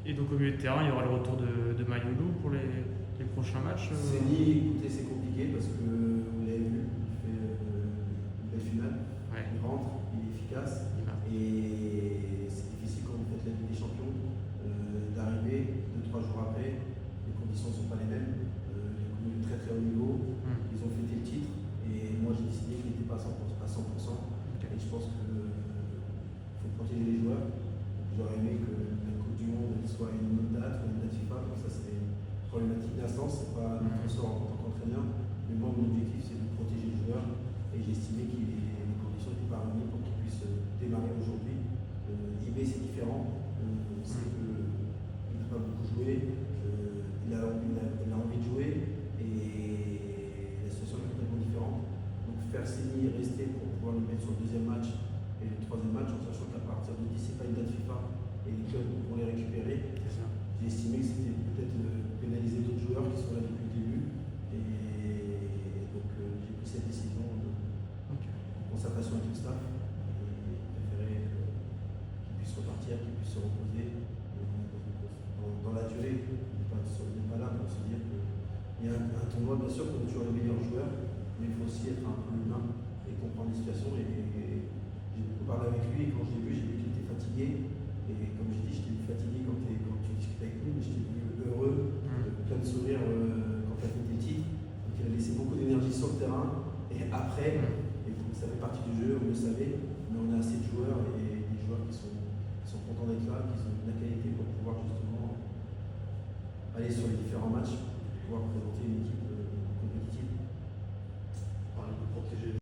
Et donc au milieu de terrain, il y aura le retour de Mayoulou pour les prochains matchs. Séni, écoutez, c'est compliqué parce que vous l'avez vu, il fait une belle finale. Ouais. Il rentre, il est efficace. Il marque. Et c'est difficile quand vous faites la Ligue des Champions d'arriver 2-3 jours après. Les conditions ne sont pas les mêmes. Il a connu de très très haut niveau. Ils ont fêté le titre. Et moi j'ai décidé qu'il n'était pas à 100%. Okay. Et je pense qu'il faut protéger les joueurs. J'aurais aimé que la Coupe du Monde soit une autre date, ou une date FIFA. Donc ça c'est problématique d'instant, c'est pas notre ressort en tant qu'entraîneur. Mais moi mon objectif c'est de protéger les joueurs. Et j'ai estimé que les conditions n'étaient pas réunies pour qu'ils puissent démarrer aujourd'hui. Ibé c'est différent. On sait qu'il n'a pas beaucoup joué. Il a envie de jouer. Et la situation est complètement différente. Donc faire Séni et rester pour pouvoir le mettre sur le deuxième match et le troisième match, en sachant qu'à partir de 10, c'est pas une date FIFA et les clubs vont les récupérer. J'ai estimé que c'était peut-être pénaliser d'autres joueurs qui sont là depuis le début. Et donc j'ai pris cette décision en concertation avec le staff. Et préféré qu'ils puissent repartir, qu'ils puissent se reposer dans la durée. On n'est pas là pour se dire qu'il y a un tournoi, bien sûr, qu'on a toujours les meilleurs joueurs, mais il faut aussi être un peu humain et comprendre les situations. Et j'ai beaucoup parlé avec lui et quand je l'ai vu, j'ai vu qu'il était fatigué. Et comme je dis, je t'ai vu fatigué quand tu discutes avec lui, mais je t'ai vu heureux, plein de sourires quand tu as fait tes titres. Donc il a laissé beaucoup d'énergie sur le terrain. Et après, et donc, ça fait partie du jeu, on le savait, mais on a assez de joueurs et des joueurs qui sont contents d'être là, qui ont de la qualité pour pouvoir justement aller sur les différents matchs, pouvoir présenter une équipe compétitive. Parler de protéger